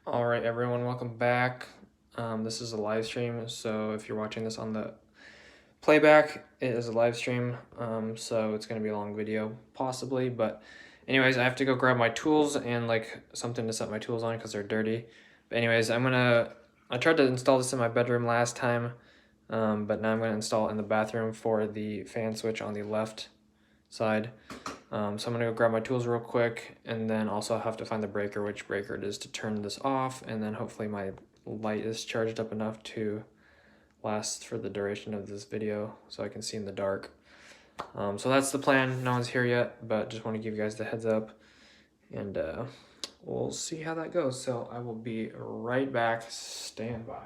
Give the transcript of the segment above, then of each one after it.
All right, everyone, welcome back. This is a live stream, so if you're watching this on the playback, it is a live stream, so it's going to be a long video, possibly, but anyways, I have to go grab my tools and like something to set my tools on because they're dirty. But anyways, I tried to install this in my bedroom last time, but now I'm going to install it in the bathroom for the fan switch on the left side. So I'm gonna go grab my tools real quick, and then also have to find the breaker, which breaker it is to turn this off, and then hopefully my light is charged up enough to last for the duration of this video so I can see in the dark. So that's the plan. No one's here yet, but just want to give you guys the heads up, and we'll see how that goes. So I will be right back. Stand by.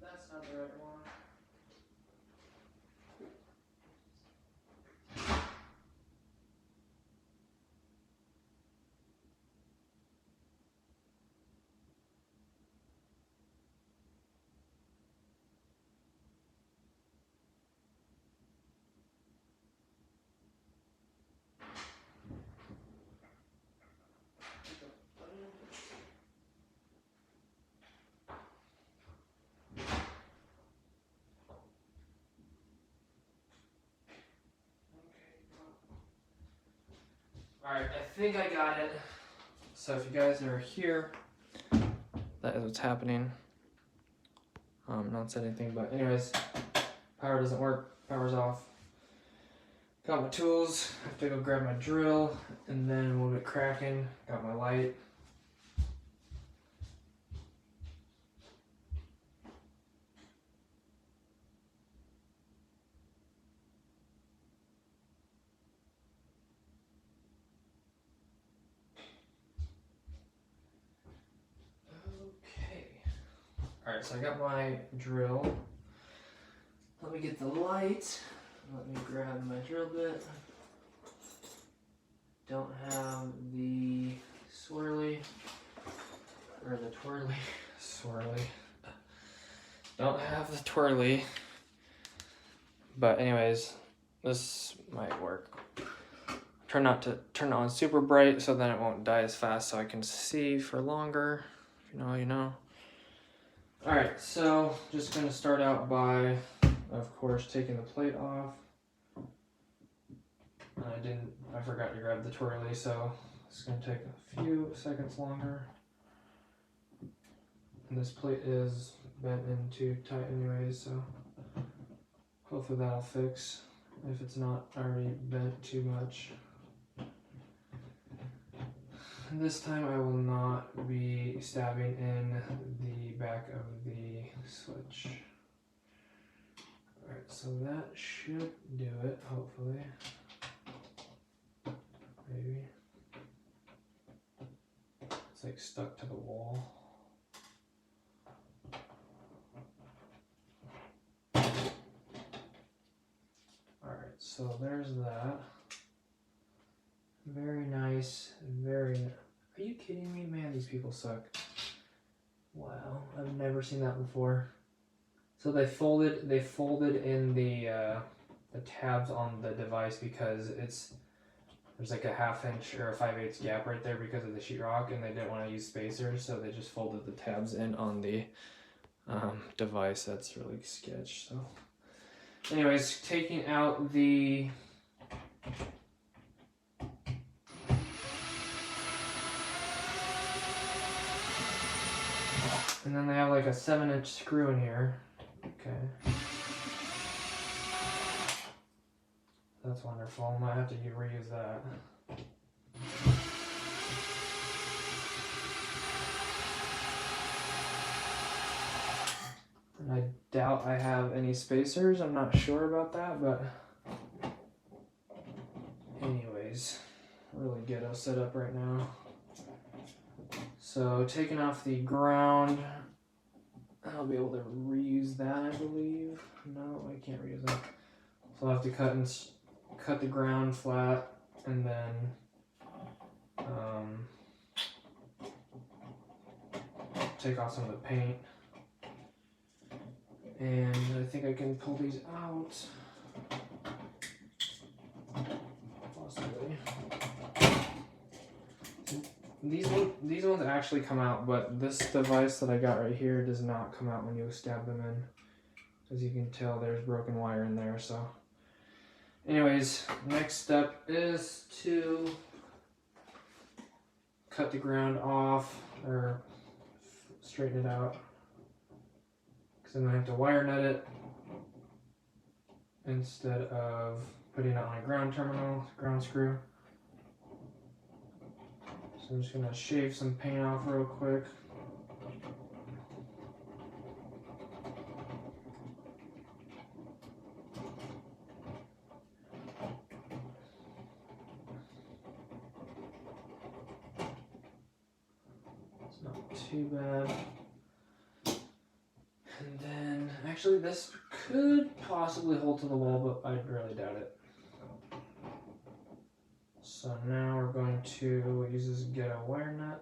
That's not the right one. Alright, I think I got it. So if you guys are here, that is what's happening. Not said anything, but anyways, power doesn't work, power's off. Got my tools, have to go grab my drill, and then we'll get cracking. Got my light. Okay. Alright, so I got my drill. Let me get the light. Let me grab my drill bit. Don't have the swirly, or the twirly, swirly. Don't have the twirly. But anyways, this might work. Try not to turn it on super bright so then it won't die as fast so I can see for longer. If you know, you know. Alright, so just gonna start out by, of course, taking the plate off. I forgot to grab the twirly, so it's gonna take a few seconds longer. And this plate is bent in too tight anyways, so hopefully that'll fix if it's not already bent too much. This time I will not be stabbing in the back of the switch. so that should do it, hopefully. Maybe. It's like stuck to the wall. Alright, so there's that. Very nice, very... Are you kidding me? Man, these people suck. Wow, I've never seen that before. So they folded in the tabs on the device because there's like a 1/2 inch or a 5/8 gap right there because of the sheetrock, and they didn't want to use spacers, so they just folded the tabs in on the device. That's really sketch. So anyways, taking out the and then they have like a 7-inch screw in here. Okay. That's wonderful. Might have to reuse that. And I doubt I have any spacers. I'm not sure about that, but anyways, really ghetto setup right now. So taking off the ground, I'll be able to reuse that, I believe. No, I can't reuse that. So I'll have to cut the ground flat and then take off some of the paint. And I think I can pull these out. Possibly. These ones actually come out, but this device that I got right here does not come out when you stab them in. As you can tell, there's broken wire in there, so. Anyways, next step is to cut the ground off or straighten it out. Because I'm going to have to wire nut it instead of putting it on a ground screw. So I'm just going to shave some paint off real quick. It's not too bad. And then, actually this could possibly hold to the wall, but I really doubt it. So now we're going to use this ghetto wire nut.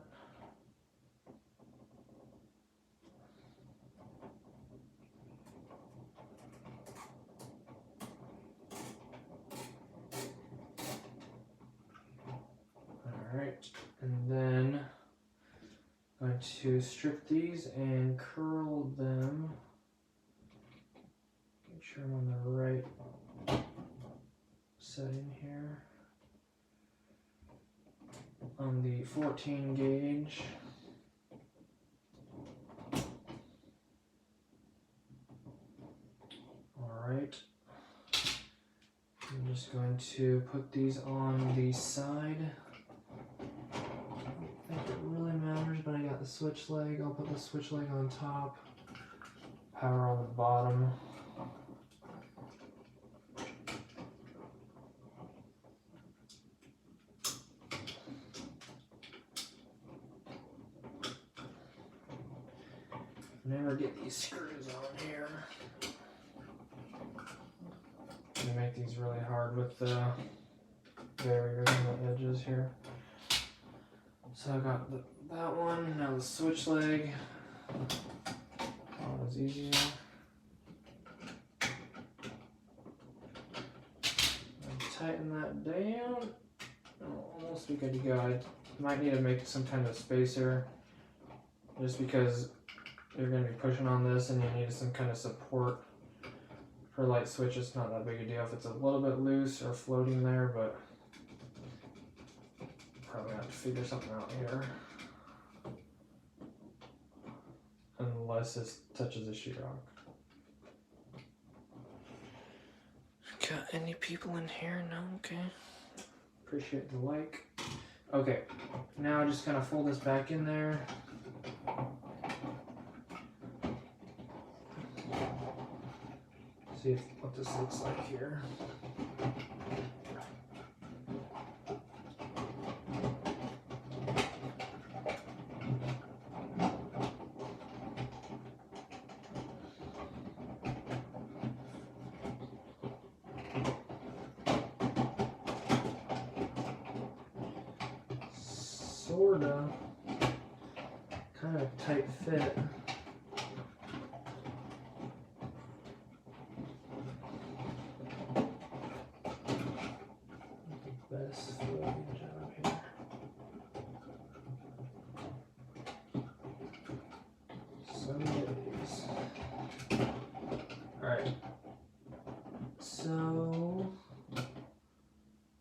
Alright, and then I'm going to strip these and curl them. Make sure I'm on the right setting here. On the 14 gauge. Alright. I'm just going to put these on the side. I don't think it really matters, but I got the switch leg. I'll put the switch leg on top. Power on the bottom. Never get these screws on here. They make these really hard with the barriers on the edges here. So I got that one, now the switch leg. That was easier. Tighten that down. I'll almost be good to go. I might need to make some kind of spacer just because you're going to be pushing on this and you need some kind of support for light switch. It's not that big a deal if it's a little bit loose or floating there, but probably have to figure something out here. Unless it touches the sheetrock. Got any people in here? No? Okay. Appreciate the like. Okay, now just kind of fold this back in there. See what this looks like here. Sorta, kind of tight fit. Best floating job here. Some days. Alright. So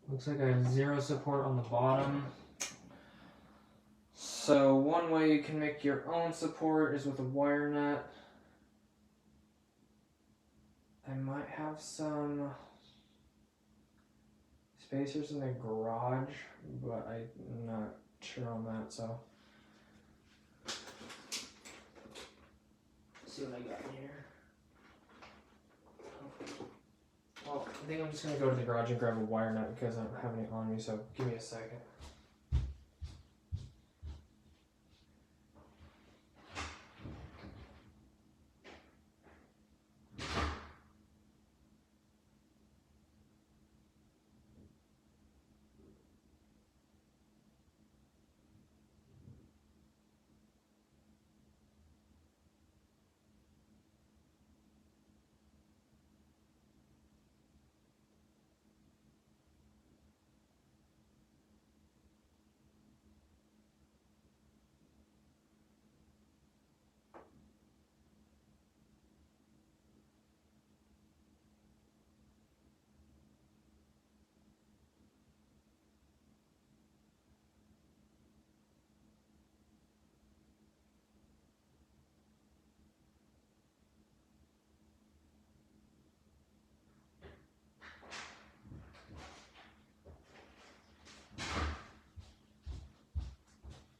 looks like I have zero support on the bottom. So one way you can make your own support is with a wire nut. I might have some spacers in the garage, but I'm not sure on that, so let's see what I got in here. Well, I think I'm just gonna go to the garage and grab a wire nut because I don't have any on me, so give me a second.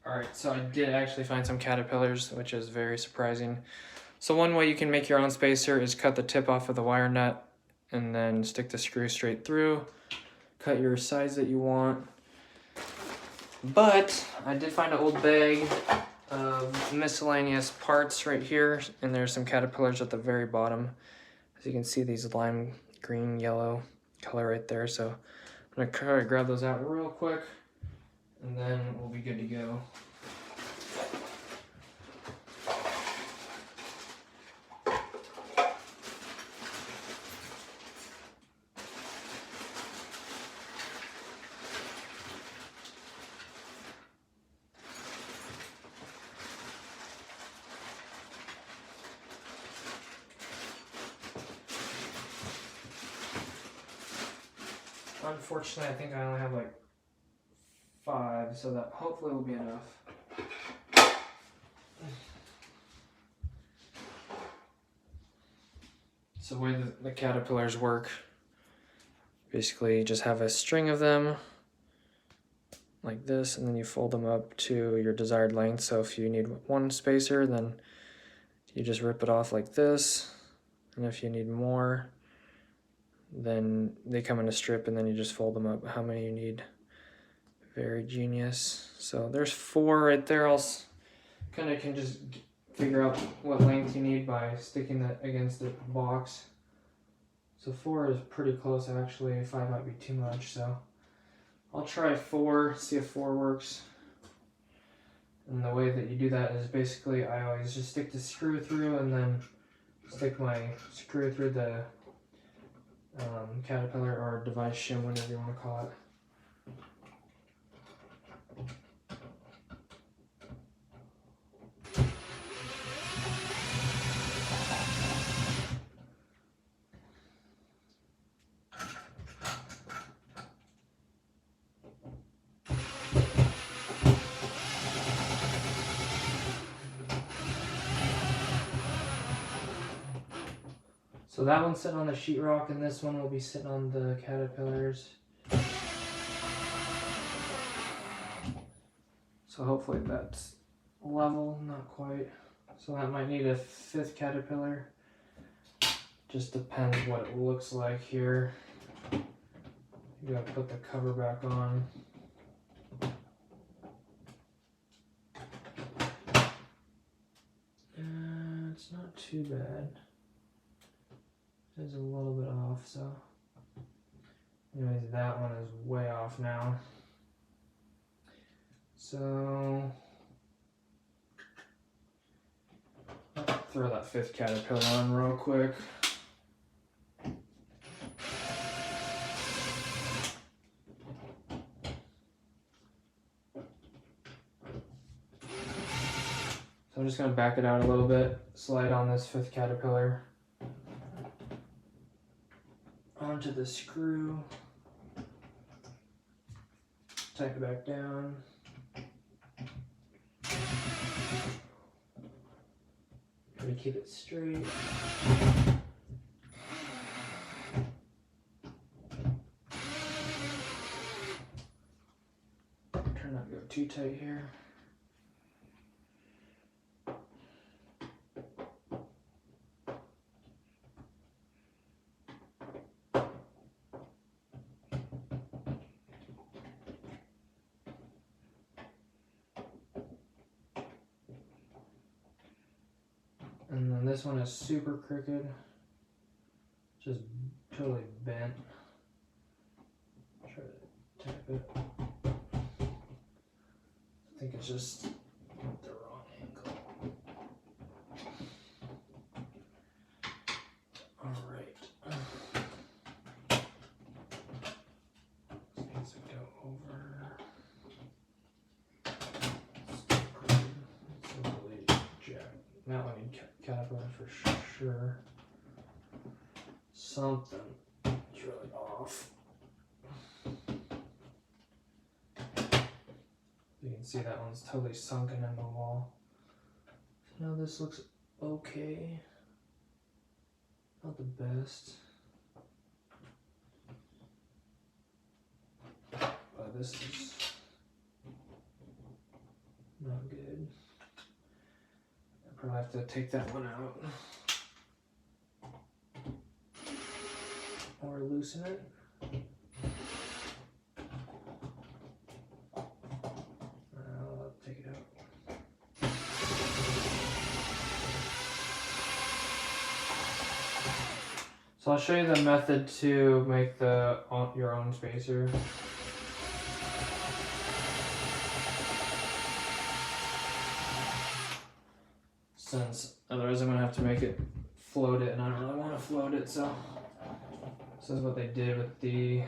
Alright, so I did actually find some caterpillars, which is very surprising. So one way you can make your own spacer is cut the tip off of the wire nut and then stick the screw straight through. Cut your size that you want. But I did find an old bag of miscellaneous parts right here, and there's some caterpillars at the very bottom. As you can see, these lime green, yellow color right there. So I'm gonna try to grab those out real quick, and then we'll be good to go. Unfortunately, I think I only have like 5, so that hopefully will be enough. So the way the caterpillars work, basically you just have a string of them like this, and then you fold them up to your desired length. So if you need one spacer, then you just rip it off like this, and if you need more, then they come in a strip, and then you just fold them up how many you need. Very genius. So there's 4 right there. I'll kind of can just figure out what length you need by sticking that against the box. So 4 is pretty close actually. 5 might be too much, so I'll try 4, see if 4 works. And the way that you do that is basically I always just stick the screw through and then stick my screw through the caterpillar or device shim, whatever you want to call it. So that one's sitting on the sheetrock, and this one will be sitting on the caterpillars. So hopefully that's level, not quite. So that might need a 5th caterpillar Just depends what it looks like here. You gotta put the cover back on. It's not too bad. It's a little bit off, so. Anyways, that one is way off now. So, I'll throw that 5th Caterpillar on real quick. So I'm just going to back it out a little bit, slide on this 5th Caterpillar onto the screw, tighten it back down. Try to keep it straight. Try not to go too tight here. And then this one is super crooked, just totally bent. Try to tap it. I think it's just the wrong angle. Alright. This needs to go over. It's really jacked. That one need Caterpillar for sure. Something is really off. You can see that one's totally sunken in the wall. Now this looks okay. Not the best. But this is not good. I probably have to take that one out. Or loosen it. I'll take it out. So I'll show you the method to make your own spacer. Since otherwise I'm gonna have to make it float it, and I don't really want to float it, so this is what they did with the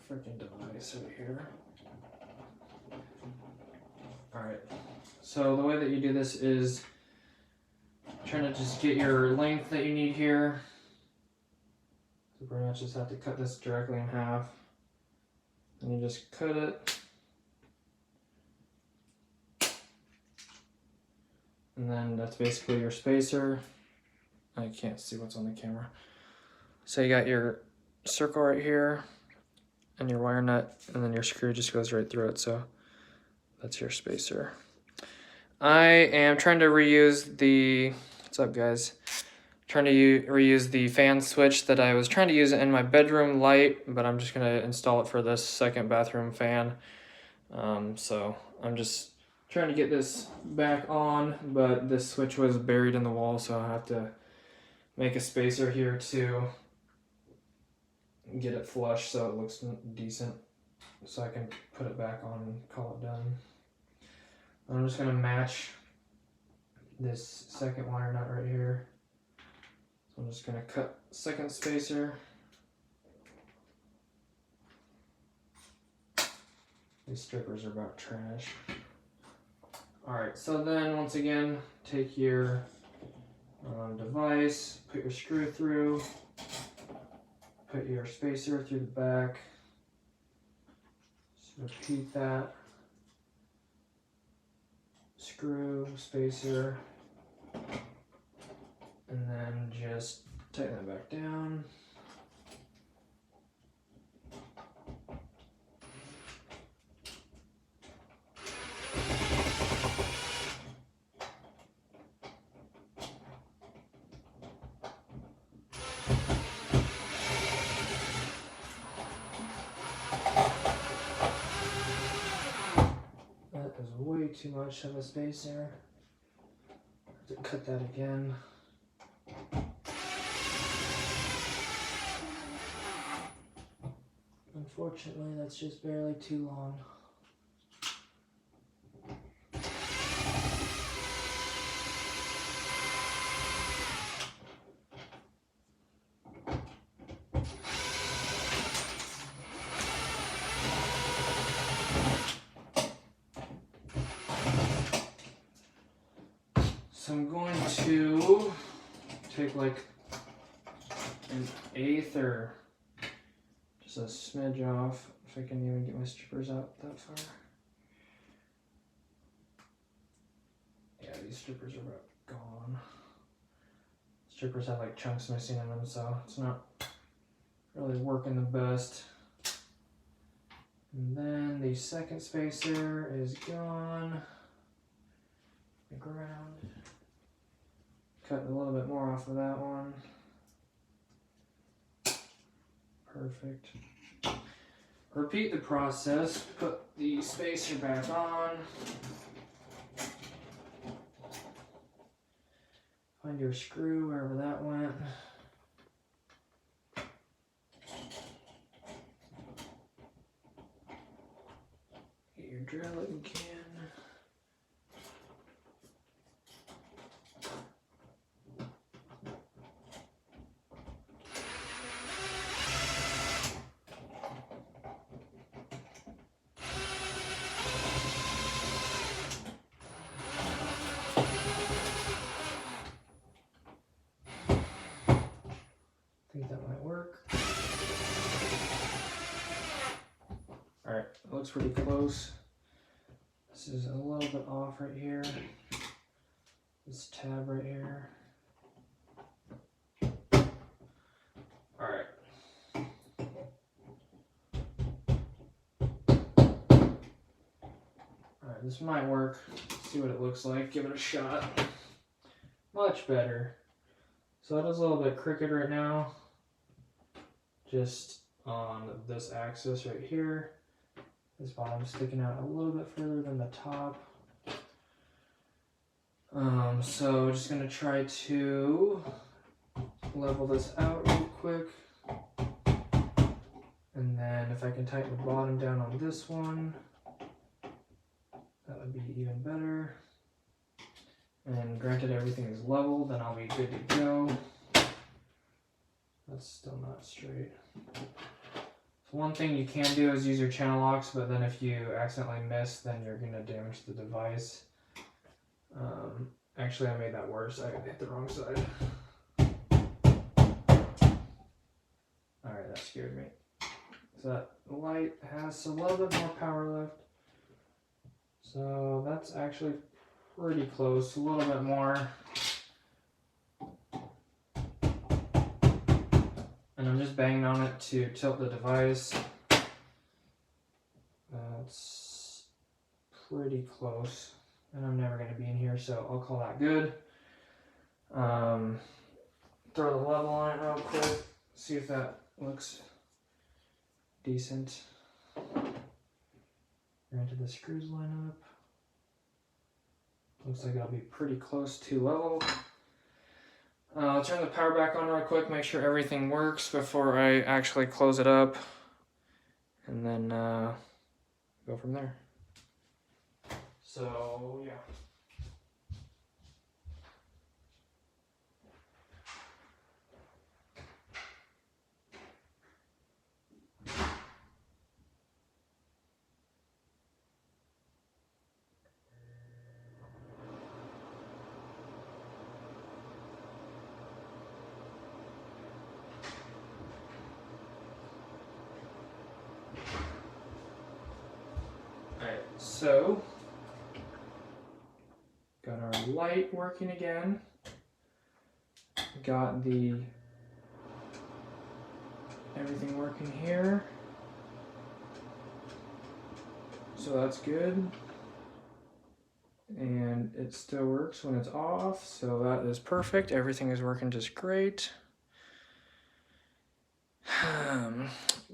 freaking device right here. Alright, so the way that you do this is trying to just get your length that you need here. So pretty much just have to cut this directly in half. And you just cut it. And then that's basically your spacer. I can't see what's on the camera. So you got your circle right here and your wire nut, and then your screw just goes right through it. So that's your spacer. I am trying to reuse the, what's up guys? Trying to reuse the fan switch that I was trying to use in my bedroom light, but I'm just gonna install it for this second bathroom fan. So I'm just trying to get this back on, but this switch was buried in the wall, so I have to make a spacer here to get it flush so it looks decent, so I can put it back on and call it done. I'm just gonna match this second wire nut right here. So I'm just gonna cut second spacer. These strippers are about trash. Alright, so then once again, take your device, put your screw through, put your spacer through the back, just repeat that, screw, spacer, and then just tighten it back down. too much of a space there. Have to cut that again. Unfortunately, that's just barely too long. So I'm going to take like an eighth or just a smidge off, if I can even get my strippers out that far. Yeah, these strippers are about gone. Strippers have like chunks missing in them, so it's not really working the best. And then the second spacer is gone. The ground. Cut a little bit more off of that one. Perfect. Repeat the process. Put the spacer back on. Find your screw wherever that went. Get your drilling can. I think that might work. Alright, it looks pretty close. This is a little bit off right here. This tab right here. Alright. Alright, this might work. See what it looks like. Give it a shot. Much better. So it is a little bit crooked right now. Just on this axis right here. This bottom's sticking out a little bit further than the top. So just gonna try to level this out real quick. And then if I can tighten the bottom down on this one, that would be even better. And granted everything is level, then I'll be good to go. That's still not straight. So one thing you can do is use your channel locks, but then if you accidentally miss, then you're gonna damage the device. Actually, I made that worse. I hit the wrong side. Alright, that scared me. So that light has a little bit more power left. So that's actually pretty close, a little bit more. And I'm just banging on it to tilt the device. That's pretty close. And I'm never going to be in here, so I'll call that good. Throw the level on it real quick. See if that looks decent. Granted, the screws line up. Looks like it'll be pretty close to level. I'll turn the power back on real quick, make sure everything works before I actually close it up. And then go from there. So, yeah. Alright, so got our light working again. Got the everything working here. So that's good. And it still works when it's off, so that is perfect. Everything is working just great.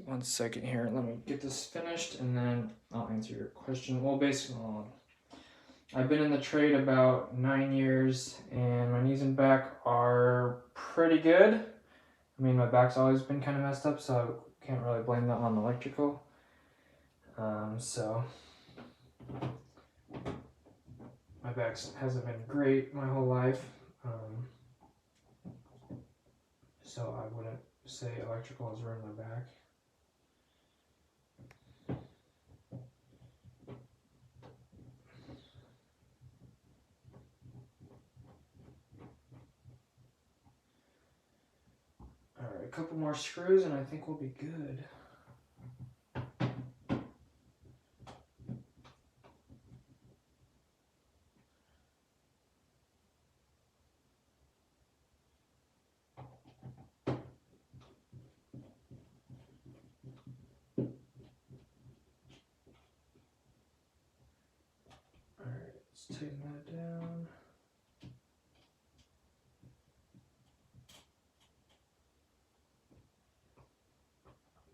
One second here, let me get this finished and then I'll answer your question. Well, basically, I've been in the trade about 9 years, and my knees and back are pretty good. I mean, my back's always been kind of messed up, so I can't really blame that on electrical. So my back hasn't been great my whole life. So I wouldn't say electrical has ruined my back. Alright, a couple more screws and I think we'll be good. Alright, let's tighten that down.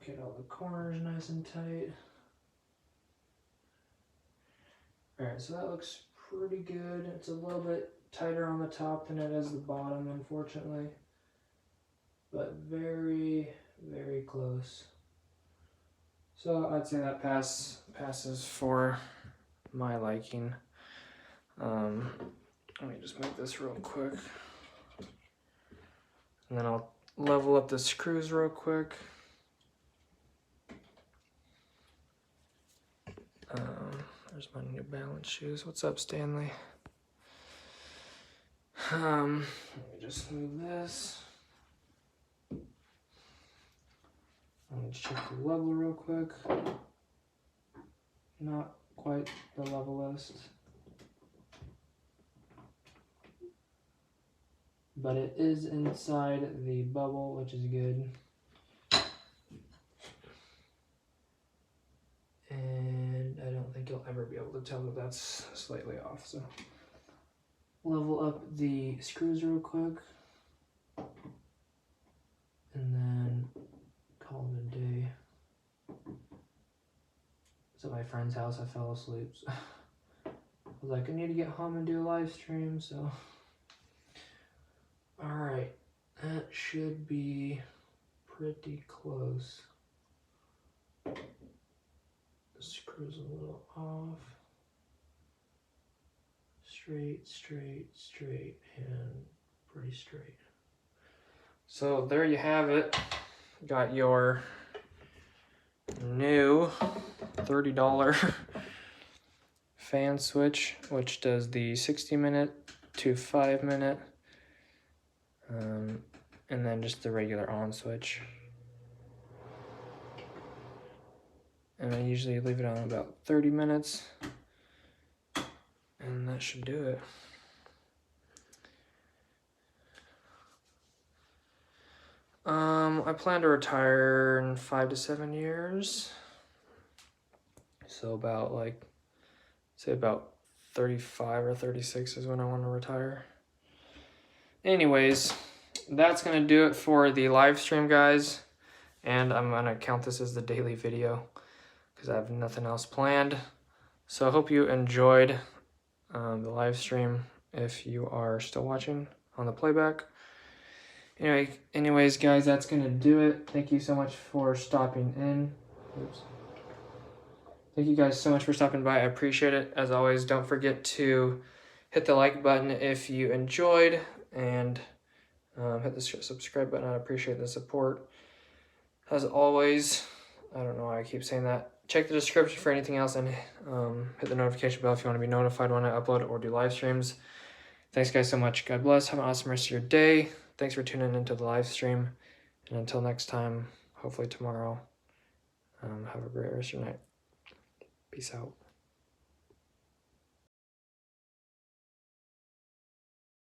Get all the corners nice and tight. Alright, so that looks pretty good. It's a little bit tighter on the top than it is the bottom, unfortunately. But very, very close. So I'd say that passes for my liking. Let me just make this real quick. And then I'll level up the screws real quick. There's my New Balance shoes. What's up, Stanley? Let me just move this. Let me check the level real quick. Not quite the levelest, but it is inside the bubble, which is good. And I don't think you'll ever be able to tell that that's slightly off. So level up the screws real quick, and then call it a day. It's at my friend's house. I fell asleep. So I was like, I need to get home and do a live stream. So, all right, that should be pretty close. The screw's a little off. Straight, straight, straight, and pretty straight. So there you have it. Got your new $30 fan switch, which does the 60-minute to 5-minute, and then just the regular on switch. And I usually leave it on about 30 minutes, and that should do it. I plan to retire in 5 to 7 years. So about say about 35 or 36 is when I want to retire. Anyways, that's gonna do it for the live stream, guys. And I'm gonna count this as the daily video because I have nothing else planned. So I hope you enjoyed the live stream if you are still watching on the playback. Anyways, guys, that's gonna do it. Thank you so much for stopping in. Oops. Thank you guys so much for stopping by. I appreciate it. As always, don't forget to hit the like button if you enjoyed, and hit the subscribe button. I appreciate the support. As always, I don't know why I keep saying that. Check the description for anything else, and hit the notification bell if you want to be notified when I upload or do live streams. Thanks, guys, so much. God bless. Have an awesome rest of your day. Thanks for tuning into the live stream. And until next time, hopefully tomorrow, have a great rest of your night. Peace out.